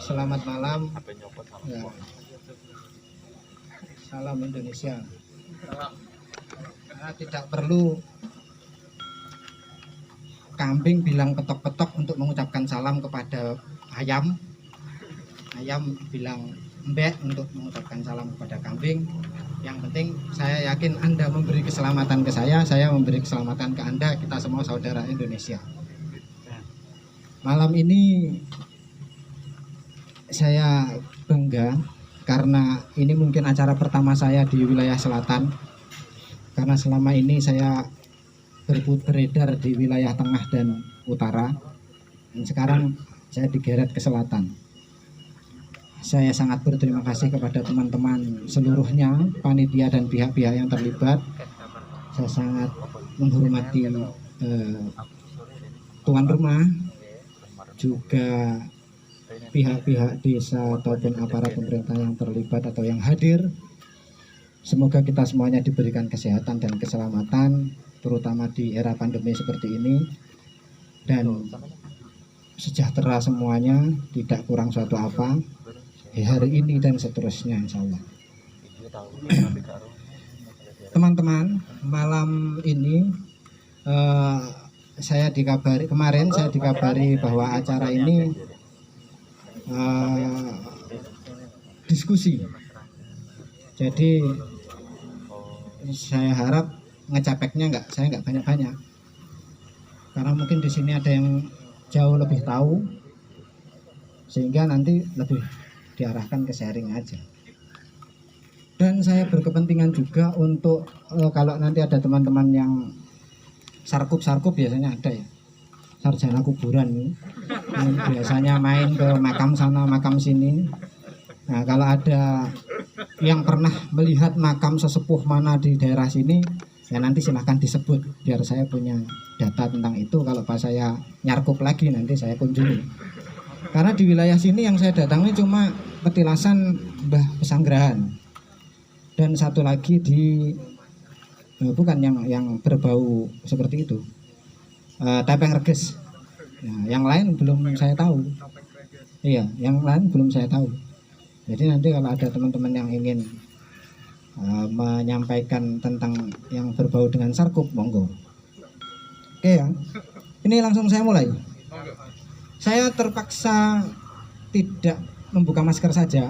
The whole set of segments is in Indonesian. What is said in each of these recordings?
Selamat malam. Ya. Salam Indonesia. Karena tidak perlu kambing bilang ketok-ketok untuk mengucapkan salam kepada ayam. Ayam bilang mbek untuk mengucapkan salam kepada kambing. Yang penting saya yakin Anda memberi keselamatan ke saya memberi keselamatan ke Anda, kita semua saudara Indonesia. Malam ini saya bangga karena ini mungkin acara pertama saya di wilayah selatan. Karena selama ini saya beredar di wilayah tengah dan utara, dan sekarang saya digeret ke selatan. Saya sangat berterima kasih kepada teman-teman seluruhnya, panitia dan pihak-pihak yang terlibat. Saya sangat menghormati tuan rumah, juga pihak-pihak desa ataupun aparat pemerintah yang terlibat atau yang hadir. Semoga kita semuanya diberikan kesehatan dan keselamatan, terutama di era pandemi seperti ini, dan sejahtera semuanya, tidak kurang suatu apa hari ini dan seterusnya, insya Allah. Teman-teman, malam ini kemarin saya dikabari bahwa acara ini diskusi. Jadi saya harap ngecapeknya saya nggak banyak-banyak, karena mungkin di sini ada yang jauh lebih tahu, sehingga nanti lebih diarahkan ke sharing aja. Dan saya berkepentingan juga untuk kalau nanti ada teman-teman yang sarkup biasanya ada ya, sarjana kuburan yang biasanya main ke makam sana makam sini. Nah, kalau ada yang pernah melihat makam sesepuh mana di daerah sini, ya nanti silahkan disebut biar saya punya data tentang itu. Kalau pas saya nyarkup lagi nanti saya kunjungi. Karena di wilayah sini yang saya datangi cuma petilasan Mbah Pesanggerahan, dan satu lagi di bukan yang berbau seperti itu, Tepeng Reges. Nah, yang lain belum saya tahu. Iya, yang lain belum saya tahu. Jadi nanti kalau ada teman-teman yang ingin menyampaikan tentang yang berbau dengan sarkup, monggo. Oke ya, ini langsung saya mulai. Saya terpaksa tidak membuka masker saja,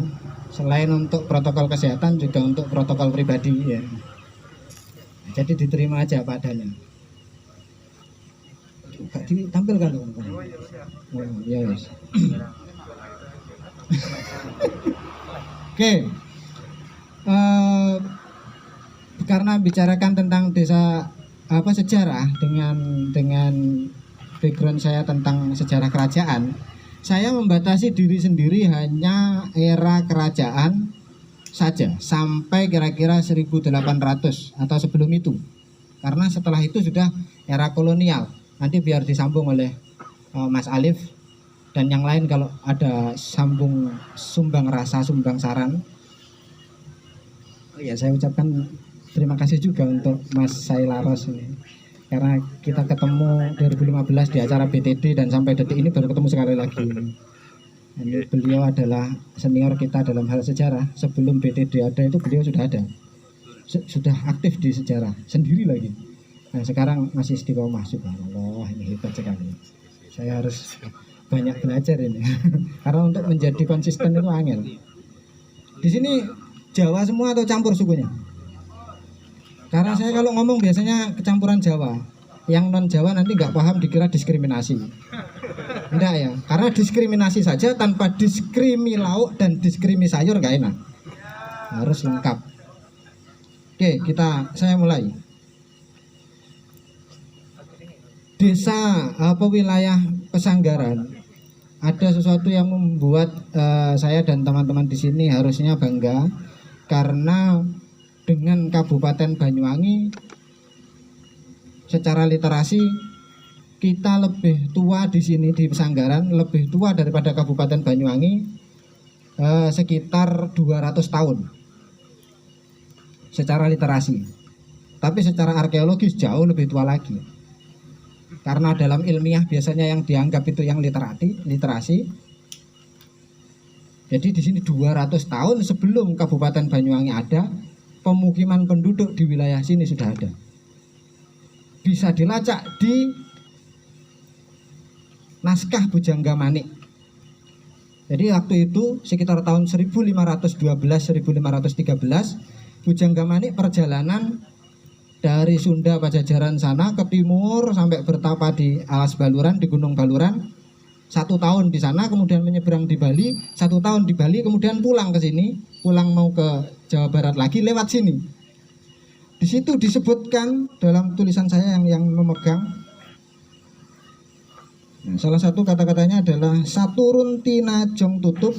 selain untuk protokol kesehatan juga untuk protokol pribadi ya. Jadi diterima aja apa adanya. Gak ditampilkan teman-teman. Oh, ya yes. Oke. Karena bicarakan tentang desa sejarah dengan background saya tentang sejarah kerajaan, saya membatasi diri sendiri hanya era kerajaan saja sampai kira-kira 1800 atau sebelum itu. Karena setelah itu sudah era kolonial. Nanti biar disambung oleh Mas Alif dan yang lain kalau ada sambung sumbang rasa, sumbang saran. Oh ya, saya ucapkan terima kasih juga untuk Mas Sailaros ini. Karena kita ketemu 2015 di acara BTD dan sampai detik ini baru ketemu sekali lagi. Ini beliau adalah senior kita dalam hal sejarah. Sebelum BTD ada itu beliau sudah ada, sudah aktif di sejarah sendiri lagi. Nah sekarang masih istiqomah, subhanallah, ini hebat sekali. Saya harus banyak belajar ini. Karena untuk menjadi konsisten itu angel. Di sini Jawa semua atau campur sukunya? Karena saya kalau ngomong biasanya kecampuran Jawa. Yang non Jawa nanti nggak paham dikira diskriminasi. Enggak ya, karena diskriminasi saja tanpa diskrimi lauk dan diskrimi sayur nggak enak. Harus lengkap. Oke, saya mulai. Desa wilayah Pesanggaran ada sesuatu yang membuat saya dan teman-teman di sini harusnya bangga, karena dengan Kabupaten Banyuwangi secara literasi kita lebih tua di sini di Pesanggaran, lebih tua daripada Kabupaten Banyuwangi sekitar 200 tahun secara literasi. Tapi secara arkeologis jauh lebih tua lagi. Karena dalam ilmiah biasanya yang dianggap itu yang literasi. Jadi di sini 200 tahun sebelum Kabupaten Banyuwangi ada, pemukiman penduduk di wilayah sini sudah ada. Bisa dilacak di naskah Bujangga Manik. Jadi waktu itu sekitar tahun 1512-1513, Bujangga Manik perjalanan dari Sunda Pajajaran sana ke timur sampai bertapa di Alas Baluran, di Gunung Baluran. 1 tahun di sana, kemudian menyeberang di Bali, 1 tahun di Bali, kemudian pulang ke sini, pulang mau ke Jawa Barat lagi lewat sini. Di situ disebutkan dalam tulisan saya yang memegang. Nah, salah satu kata-katanya adalah saturun tina jong tutup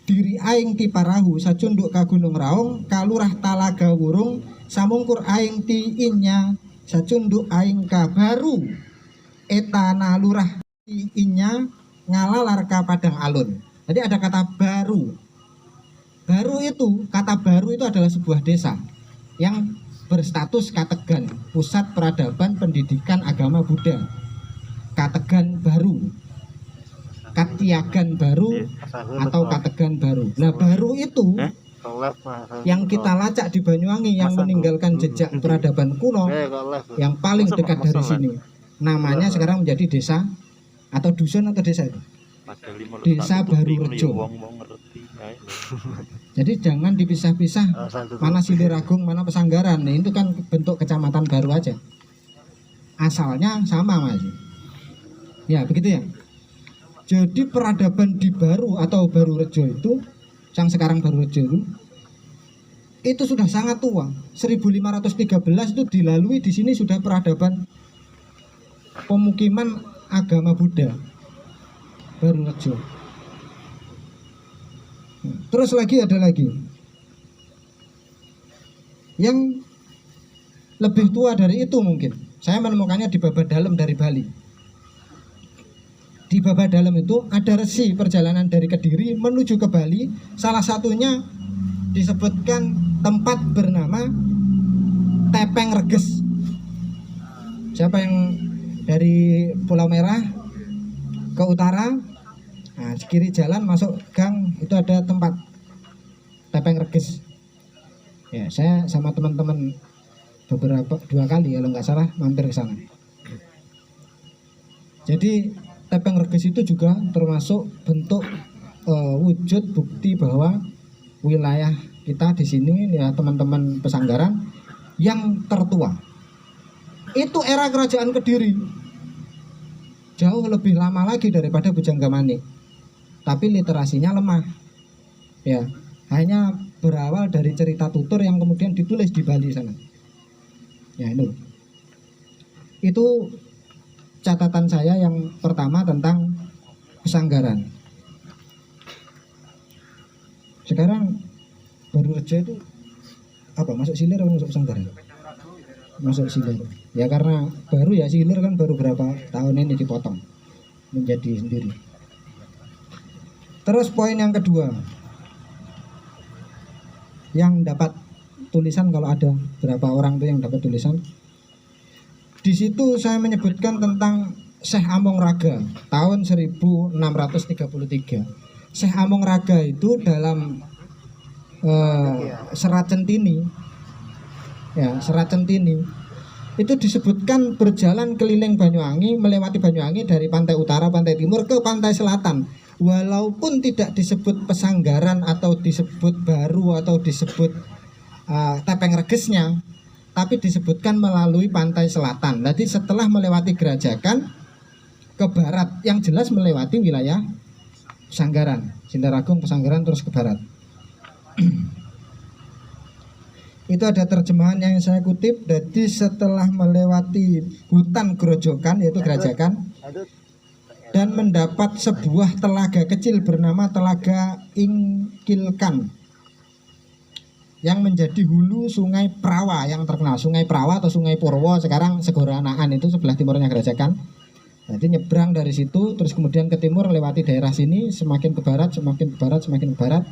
diri aing ti parahu sacunduk ka Gunung Raung kalurah talaga wurung samungkur aing ti inya sacunduk aing ka baru etana lurah ti inya ngalalar ka padang alun. Jadi ada kata baru. Kata baru itu adalah sebuah desa yang berstatus Kategan, pusat peradaban pendidikan agama Buddha. Kategan baru, Katiagan baru, atau Kategan baru. Nah, baru itu yang kita lacak di Banyuwangi, yang meninggalkan jejak peradaban kuno yang paling dekat dari sini. Namanya sekarang menjadi desa atau dusun atau desa itu? Desa Baru Rejo. Jadi jangan dipisah-pisah mana Siliragung, mana Pesanggaran. Nah, itu kan bentuk kecamatan baru aja. Asalnya sama, Mas. Ya, begitu ya. Jadi peradaban di Baru atau Baru Rejo itu, yang sekarang Baru Rejo itu sudah sangat tua. 1513 itu dilalui, di sini sudah peradaban pemukiman agama Buddha. Baru Rejo. Terus ada lagi yang lebih tua dari itu mungkin. Saya menemukannya di Babad Dalem dari Bali. Di Babad Dalem itu ada resi perjalanan dari Kediri menuju ke Bali. Salah satunya disebutkan tempat bernama Tepeng Reges. Siapa yang dari Pulau Merah ke utara, nah, di kiri jalan masuk gang itu ada tempat Tepeng Reges. Ya, saya sama teman-teman 2 kali kalau nggak salah mampir ke sana. Jadi Tepeng Reges itu juga termasuk bentuk wujud bukti bahwa wilayah kita di sini ya teman-teman Pesanggaran yang tertua. Itu era kerajaan Kediri. Jauh lebih lama lagi daripada Bujangga Manik. Tapi literasinya lemah. Ya, hanya berawal dari cerita tutur yang kemudian ditulis di Bali sana. Ya, itu catatan saya yang pertama tentang Pesanggaran. Sekarang Baru Rejo itu apa? Masuk Silir atau masuk Pesanggaran? Masuk Silir. Ya karena baru ya, Silir kan baru berapa tahun ini dipotong menjadi sendiri. Terus poin yang kedua, yang dapat tulisan, kalau ada berapa orang tuh yang dapat tulisan. Di situ saya menyebutkan tentang Syekh Among Raga tahun 1633. Syekh Among Raga itu dalam Serat Centini, ya Serat Centini itu disebutkan berjalan keliling Banyuwangi, melewati Banyuwangi dari pantai utara, pantai timur ke pantai selatan. Walaupun tidak disebut Pesanggaran atau disebut Baru atau disebut Tepeng Regesnya, tapi disebutkan melalui pantai selatan. Jadi setelah melewati Gerajakan ke barat, yang jelas melewati wilayah Pesanggaran, Sindaragung, Pesanggaran, terus ke barat. Itu ada terjemahan yang saya kutip. Jadi setelah melewati hutan Grojogan, yaitu Gerajakan, dan mendapat sebuah telaga kecil bernama Telaga Ingkilkan yang menjadi hulu Sungai Prawa yang terkenal. Sungai Prawa atau Sungai Purwo, sekarang Segoranaan, itu sebelah timurnya Gerajakan. Jadi nyebrang dari situ, terus kemudian ke timur lewati daerah sini, semakin ke barat, semakin ke barat, semakin ke barat.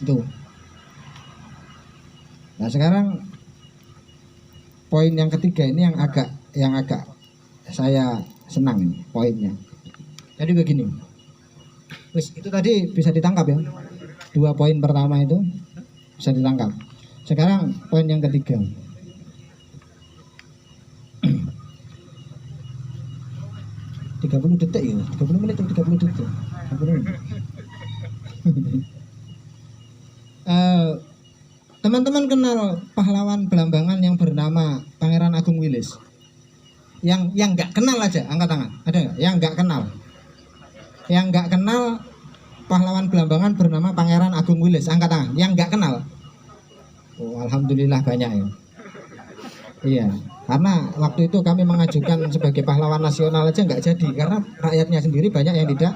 Itu. Nah sekarang poin yang ketiga ini yang agak saya senang ini poinnya. Jadi begini, Wis, itu tadi bisa ditangkap ya. 2 poin pertama itu bisa ditangkap. Sekarang poin yang ketiga. 30 detik ya, 30 menit atau 30 detik. 30 menit. Teman-teman kenal pahlawan Belambangan yang bernama Pangeran Agung Wilis? Yang nggak kenal aja, angkat tangan. Ada nggak? Yang nggak kenal? Yang nggak kenal pahlawan Belambangan bernama Pangeran Agung Wilis, angkat tangan. Yang nggak kenal? Oh, alhamdulillah banyak ya. Iya, karena waktu itu kami mengajukan sebagai pahlawan nasional aja nggak jadi karena rakyatnya sendiri banyak yang tidak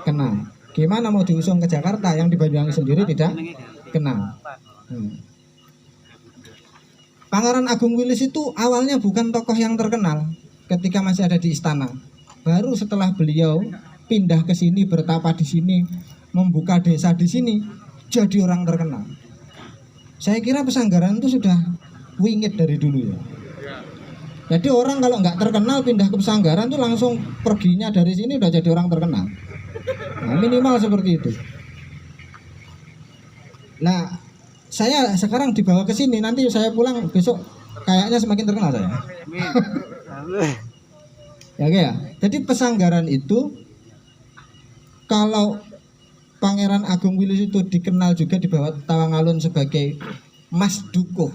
kenal. Gimana mau diusung ke Jakarta yang di Banyuwangi sendiri tidak kenal. Pangeran Agung Wilis itu awalnya bukan tokoh yang terkenal ketika masih ada di istana. Baru setelah beliau pindah ke sini, bertapa di sini, membuka desa di sini, jadi orang terkenal. Saya kira Pesanggaran itu sudah wingit dari dulu ya. Jadi orang kalau nggak terkenal pindah ke Pesanggaran tuh langsung perginya dari sini udah jadi orang terkenal. Nah, minimal seperti itu. Nah, saya sekarang dibawa ke sini, nanti saya pulang besok kayaknya semakin terkenal saya. Ya, ya. Jadi Pesanggaran itu kalau Pangeran Agung Wilis itu dikenal juga di bawah Tawangalun sebagai Mas Dukuh.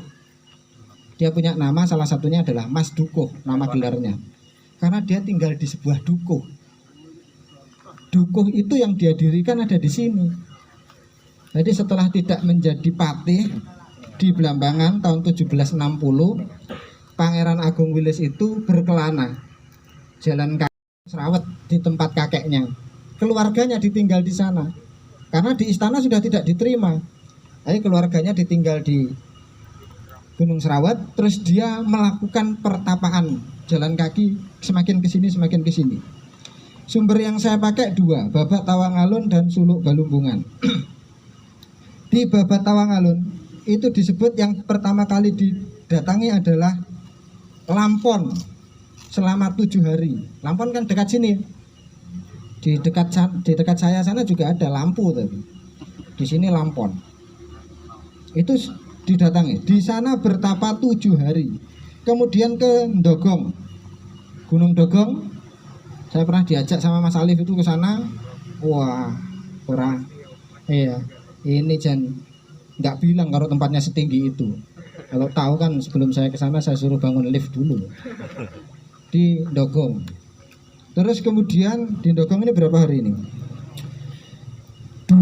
Dia punya nama, salah satunya adalah Mas Dukuh, nama gelarnya. Karena dia tinggal di sebuah dukuh. Dukuh itu yang dia dirikan ada di sini. Jadi setelah tidak menjadi patih di Belambangan tahun 1760, Pangeran Agung Wilis itu berkelana jalan kaki Serawet di tempat kakeknya. Keluarganya ditinggal di sana. Karena di istana sudah tidak diterima. Jadi keluarganya ditinggal di Gunung Serawet, terus dia melakukan pertapaan jalan kaki semakin ke sini semakin ke sini. Sumber yang saya pakai 2, Babat Tawangalun dan Suluk Balumbungan. Di Babat Tawangalun itu disebut yang pertama kali didatangi adalah Lampon selama 7 hari. Lampon kan dekat sini. Di dekat saya sana juga ada lampu tadi. Di sini Lampon. Itu didatangi. Di sana bertapa 7 hari. Kemudian ke Ndogong. Gunung Dogong. Saya pernah diajak sama Mas Alif itu ke sana. Wah, orang. Iya. Ini Jan nggak bilang kalau tempatnya setinggi itu. Kalau tahu kan sebelum saya ke sana saya suruh bangun lift dulu. Di Ndogong. Terus kemudian di Ndogong ini berapa hari ini? 25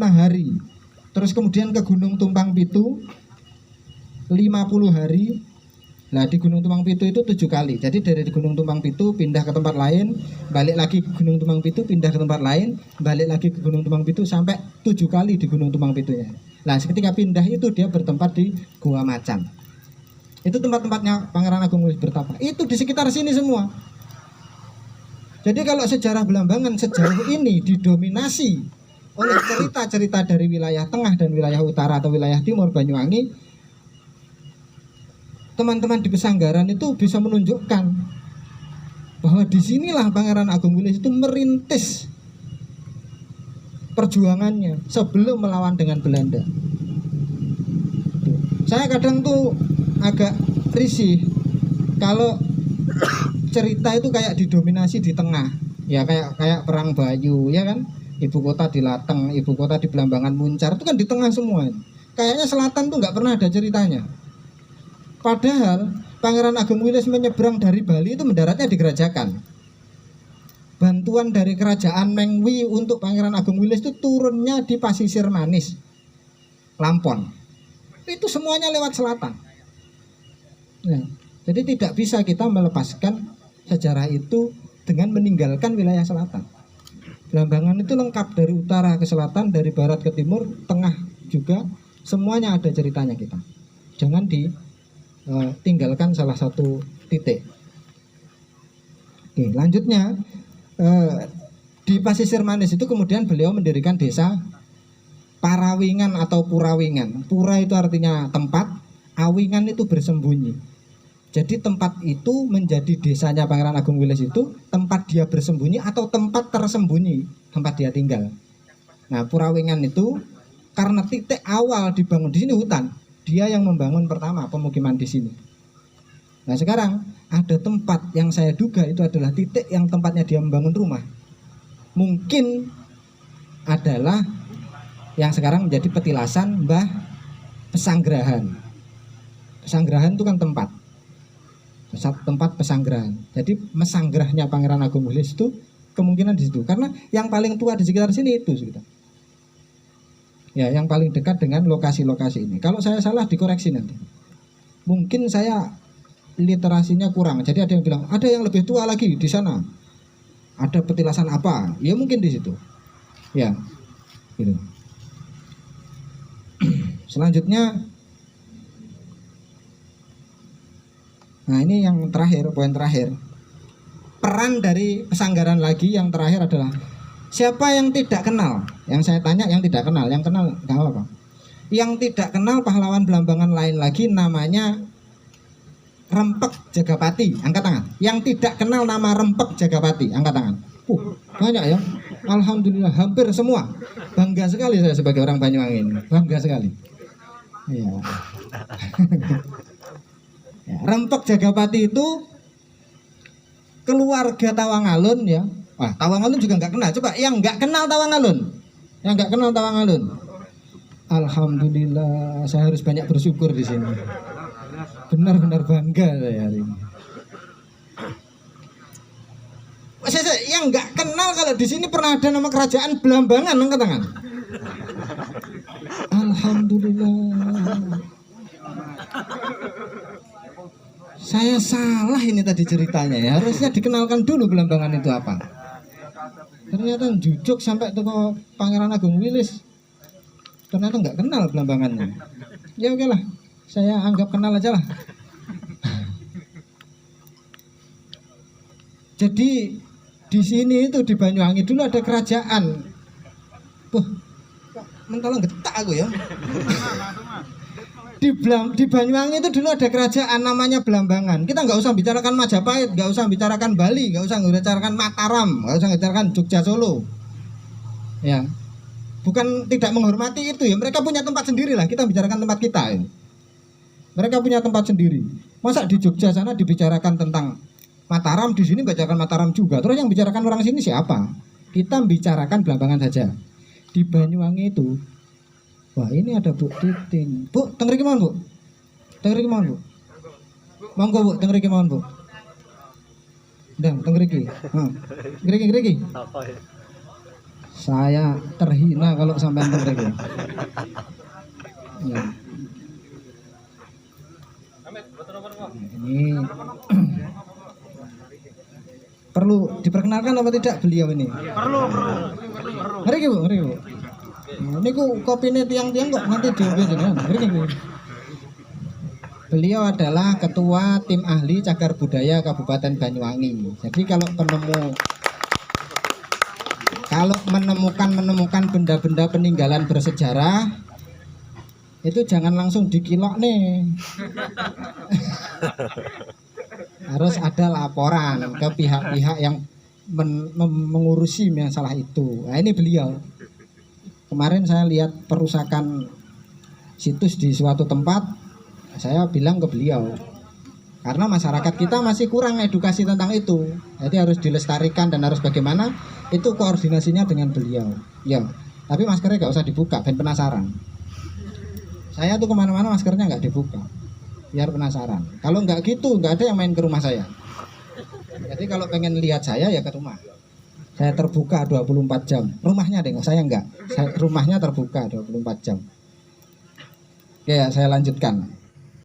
hari. Terus kemudian ke Gunung Tumpang Pitu 50 hari. Nah di Gunung Tumpang Pitu itu 7 kali. Jadi dari Gunung Tumpang Pitu pindah ke tempat lain, balik lagi ke Gunung Tumpang Pitu, pindah ke tempat lain, balik lagi ke Gunung Tumpang Pitu sampai 7 kali di Gunung Tumpang Pitunya. Nah ketika pindah itu dia bertempat di Gua Macan. Itu tempat-tempatnya Pangeran Agung Wilis bertapa. Itu di sekitar sini semua. Jadi kalau sejarah Belambangan sejauh ini didominasi oleh cerita-cerita dari wilayah tengah dan wilayah utara atau wilayah timur Banyuwangi, teman-teman di Pesanggaran itu bisa menunjukkan bahwa disinilah Pangeran Agung Wilis itu merintis perjuangannya sebelum melawan dengan Belanda. Saya kadang tuh agak risih kalau cerita itu kayak didominasi di tengah, ya kayak perang Bayu, ya kan? Ibu kota di Lateng, ibu kota di Belambangan Muncar, itu kan di tengah semua. Kayaknya selatan tuh nggak pernah ada ceritanya. Padahal Pangeran Agung Wilis menyeberang dari Bali itu mendaratnya di Gerajakan. Bantuan dari kerajaan Mengwi untuk Pangeran Agung Wilis itu turunnya di Pasisir Manis, Lampon. Itu semuanya lewat selatan. Nah, jadi tidak bisa kita melepaskan sejarah itu dengan meninggalkan wilayah selatan. Belambangan itu lengkap dari utara ke selatan, dari barat ke timur, tengah juga, semuanya ada ceritanya kita. Jangan ditinggalkan salah satu titik. Oke, lanjutnya di Pasisir Manis itu kemudian beliau mendirikan desa Parawingan atau Purawingan. Pura itu artinya tempat, Awingan itu bersembunyi. Jadi tempat itu menjadi desanya Pangeran Agung Wilis itu tempat dia bersembunyi atau tempat tersembunyi, tempat dia tinggal. Nah, Purawengan itu karena titik awal dibangun di sini hutan, dia yang membangun pertama pemukiman di sini. Nah, sekarang ada tempat yang saya duga itu adalah titik yang tempatnya dia membangun rumah. Mungkin adalah yang sekarang menjadi petilasan Mbah Pesanggrahan. Pesanggrahan itu kan tempat pesanggrahan. Jadi mesanggrahnya Pangeran Agung Wilis itu kemungkinan di situ. Karena yang paling tua di sekitar sini itu sekitar. Ya, yang paling dekat dengan lokasi-lokasi ini. Kalau saya salah dikoreksi nanti. Mungkin saya literasinya kurang. Jadi ada yang bilang ada yang lebih tua lagi di sana. Ada petilasan apa? Ya mungkin di situ. Ya, gitu. Selanjutnya, nah ini yang terakhir, poin terakhir. Peran dari pesanggaran lagi yang terakhir adalah siapa yang tidak kenal? Yang saya tanya yang tidak kenal, yang kenal nggak apa-apa. Yang tidak kenal pahlawan Belambangan lain lagi namanya Rempek Jagapati, angkat tangan. Yang tidak kenal nama Rempek Jagapati, angkat tangan. Banyak ya. Alhamdulillah hampir semua. Bangga sekali saya sebagai orang Banyuwangi ini. Bangga sekali. Ya. Ya, Rempek Jagapati itu keluarga Tawangalun ya. Wah, Tawangalun juga nggak kenal. Coba yang nggak kenal Tawangalun, yang nggak kenal Tawangalun. Alhamdulillah, saya harus banyak bersyukur di sini. Benar-benar bangga saya hari ini. Yang nggak kenal kalau di sini pernah ada nama kerajaan Belambangan, angkat tangan. Alhamdulillah. Saya salah ini tadi ceritanya ya. Harusnya dikenalkan dulu Belambangan itu apa. Ternyata jujuk sampai ke Pangeran Agung Wilis. Ternyata nggak kenal Belambangannya. Ya oke lah, saya anggap kenal aja lah. Jadi di sini itu di Banyuwangi dulu ada kerajaan. Mentolong getak aku ya. Di Banyuwangi itu dulu ada kerajaan namanya Belambangan. Kita nggak usah bicarakan Majapahit, nggak usah bicarakan Bali, nggak usah bicarakan Mataram, nggak usah bicarakan Jogja Solo. Ya, bukan tidak menghormati itu ya. Mereka punya tempat sendiri lah. Kita bicarakan tempat kita. Ya. Mereka punya tempat sendiri. Masa di Jogja sana dibicarakan tentang Mataram, di sini bicarakan Mataram juga. Terus yang bicarakan orang sini siapa? Kita bicarakan Belambangan saja. Di Banyuwangi itu. Wah ini ada Bu Titin. Bu, tengeri kemana Bu? Tengeri kemana Bu? Monggo Bu, tengeri kemana Bu? Dan tengeri ki. Geriki. Saya terhina kalau sampai tengeri. Ya. Ini perlu diperkenalkan apa tidak beliau ini? Perlu. Geriki Bu. Ini kopinya tiang-tiang kok nanti diambil jenengan. Beliau adalah ketua tim ahli cagar budaya Kabupaten Banyuwangi. Jadi kalau menemukan benda-benda peninggalan bersejarah itu jangan langsung dikilok nih. Harus ada laporan ke pihak-pihak yang mengurusi masalah itu. Nah, ini beliau. Kemarin saya lihat perusakan situs di suatu tempat, saya bilang ke beliau, karena masyarakat kita masih kurang edukasi tentang itu, jadi harus dilestarikan dan harus bagaimana, itu koordinasinya dengan beliau. Ya, tapi maskernya nggak usah dibuka, ben penasaran. Saya tuh kemana-mana maskernya nggak dibuka, biar penasaran. Kalau nggak gitu, nggak ada yang main ke rumah saya. Jadi kalau pengen lihat saya ya ke rumah. Saya terbuka 24 jam. Rumahnya deh, saya enggak. Rumahnya terbuka 24 jam. Oke, saya lanjutkan.